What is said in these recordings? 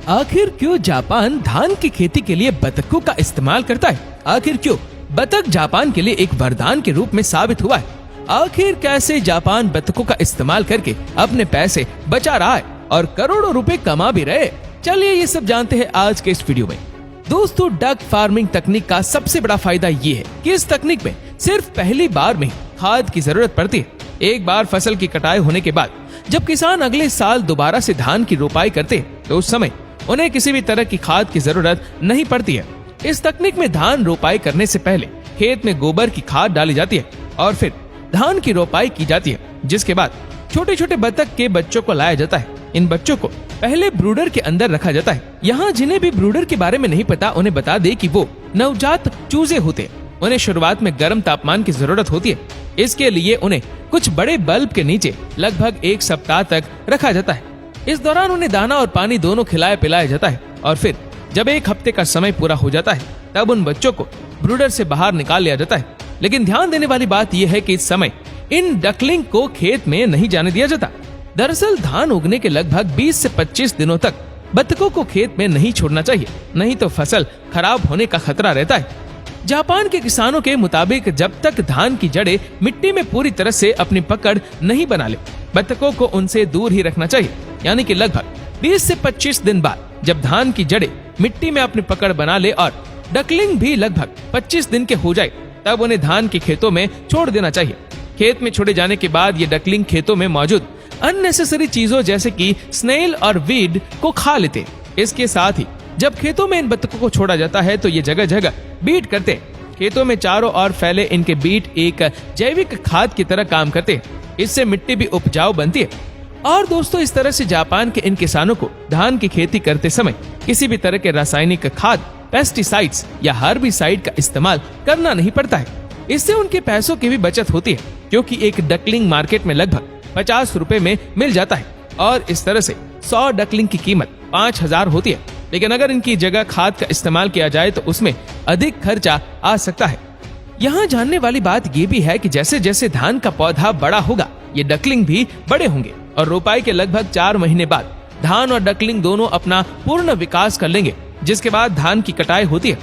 आखिर क्यों जापान धान की खेती के लिए बतखों का इस्तेमाल करता है? आखिर क्यों बतख जापान के लिए एक वरदान के रूप में साबित हुआ है? आखिर कैसे जापान बतखों का इस्तेमाल करके अपने पैसे बचा रहा है और करोड़ों रुपए कमा भी रहे? चलिए ये सब जानते हैं आज के इस वीडियो में। दोस्तों, डक फार्मिंग तकनीक का सबसे बड़ा फायदा ये है कि इस तकनीक में सिर्फ पहली बार में खाद की जरूरत पड़ती है। एक बार फसल की कटाई होने के बाद जब किसान अगले साल दोबारा से धान की रोपाई करते हैं तो उस समय उन्हें किसी भी तरह की खाद की जरूरत नहीं पड़ती है। इस तकनीक में धान रोपाई करने से पहले खेत में गोबर की खाद डाली जाती है और फिर धान की रोपाई की जाती है, जिसके बाद छोटे छोटे बतख के बच्चों को लाया जाता है। इन बच्चों को पहले ब्रूडर के अंदर रखा जाता है। यहाँ जिन्हें भी ब्रूडर के बारे में नहीं पता उन्हें बता दे कि वो नवजात चूजे होते हैं। उन्हें शुरुआत में गर्म तापमान की जरूरत होती है। इसके लिए उन्हें कुछ बड़े बल्ब के नीचे लगभग 1 सप्ताह तक रखा जाता है। इस दौरान उन्हें दाना और पानी दोनों खिलाया पिलाया जाता है और फिर जब 1 हफ्ते का समय पूरा हो जाता है तब उन बच्चों को ब्रूडर से बाहर निकाल लिया जाता है। लेकिन ध्यान देने वाली बात यह है कि इस समय इन डकलिंग को खेत में नहीं जाने दिया जाता। दरअसल धान उगने के लगभग 20 से 25 दिनों तक बतखों को खेत में नहीं छोड़ना चाहिए, नहीं तो फसल खराब होने का खतरा रहता है। जापान के किसानों के मुताबिक जब तक धान की जड़ें मिट्टी में पूरी तरह से अपनी पकड़ नहीं बना ले, बतखों को उनसे दूर ही रखना चाहिए। यानी कि लगभग 20 से 25 दिन बाद जब धान की जड़ें मिट्टी में अपनी पकड़ बना ले और डकलिंग भी लगभग 25 दिन के हो जाए तब उन्हें धान के खेतों में छोड़ देना चाहिए। खेत में छोड़े जाने के बाद ये डकलिंग खेतों में मौजूद अननेसेसरी चीजों जैसे कि स्नेल और वीड को खा लेते। इसके साथ ही जब खेतों में इन बतखों को छोड़ा जाता है तो ये जगह जगह बीट करते हैं। खेतों में चारों ओर फैले इनके बीट एक जैविक खाद की तरह काम करते हैं। इससे मिट्टी भी उपजाऊ बनती है। और दोस्तों, इस तरह से जापान के इन किसानों को धान की खेती करते समय किसी भी तरह के रासायनिक खाद, पेस्टिसाइड्स या हर्बिसाइड का इस्तेमाल करना नहीं पड़ता है। इससे उनके पैसों की भी बचत होती है, क्योंकि एक डकलिंग मार्केट में लगभग 50 रुपए में मिल जाता है और इस तरह से 100 डकलिंग की कीमत 5000 होती है। लेकिन अगर इनकी जगह खाद का इस्तेमाल किया जाए तो उसमें अधिक खर्चा आ सकता है। यहाँ जानने वाली बात ये भी है कि जैसे जैसे धान का पौधा बड़ा होगा ये डकलिंग भी बड़े होंगे और रोपाई के लगभग 4 महीने बाद धान और डकलिंग दोनों अपना पूर्ण विकास कर लेंगे, जिसके बाद धान की कटाई होती है।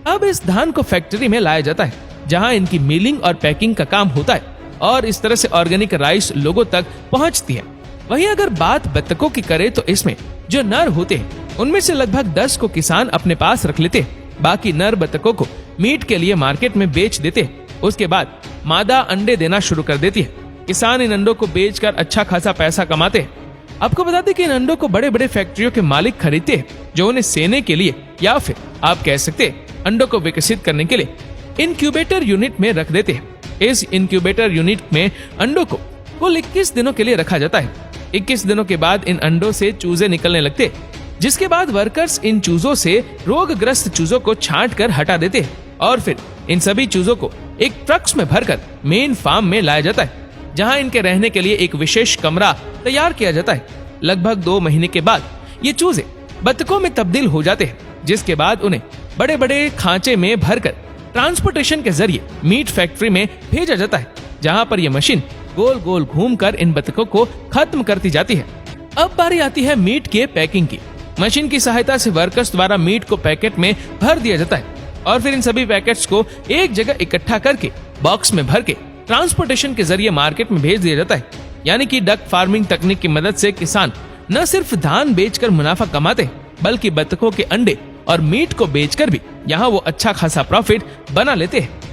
अब इस धान को फैक्ट्री में लाया जाता है जहाँ इनकी मिलिंग और पैकिंग का काम होता है और इस तरह से ऑर्गेनिक राइस लोगों तक पहुँचती है। वहीं अगर बात बतखों की करे तो इसमें जो नर होते हैं उनमें से लगभग 10 को किसान अपने पास रख लेते हैं। बाकी नर बतखों को मीट के लिए मार्केट में बेच देते हैं। उसके बाद मादा अंडे देना शुरू कर देती है। किसान इन अंडों को बेचकर अच्छा खासा पैसा कमाते हैं। आपको बता दें कि इन अंडों को बड़े बड़े फैक्ट्रियों के मालिक खरीदते हैं, जो उन्हें सेने के लिए या फिर आप कह सकते हैं अंडों को विकसित करने के लिए इनक्यूबेटर यूनिट में रख देते हैं। इस इनक्यूबेटर यूनिट में अंडों को कुल 21 दिनों के लिए रखा जाता है। 21 दिनों के बाद इन अंडों से चूजे निकलने लगते, जिसके बाद वर्कर्स इन चूजों से रोगग्रस्त चूजों को छांट कर हटा देते हैं और फिर इन सभी चूजों को एक ट्रक्स में भरकर मेन फार्म में लाया जाता है, जहां इनके रहने के लिए एक विशेष कमरा तैयार किया जाता है। लगभग 2 महीने के बाद ये चूजे बतखों में तब्दील हो जाते हैं, जिसके बाद उन्हें बड़े बड़े खांचे में भरकर ट्रांसपोर्टेशन के जरिए मीट फैक्ट्री में भेजा जाता है, जहां पर यह मशीन गोल गोल घूमकर इन बतखों को खत्म करती जाती है। अब बारी आती है मीट के पैकिंग की। मशीन की सहायता से वर्कर्स द्वारा मीट को पैकेट में भर दिया जाता है और फिर इन सभी पैकेट्स को एक जगह इकट्ठा करके बॉक्स में भर के ट्रांसपोर्टेशन के जरिए मार्केट में भेज दिया जाता है। यानी कि डक फार्मिंग तकनीक की मदद से किसान न सिर्फ धान बेचकर मुनाफा कमाते बल्कि बतखों के अंडे और मीट को बेचकर भी यहाँ वो अच्छा खासा प्रॉफिट बना लेते हैं।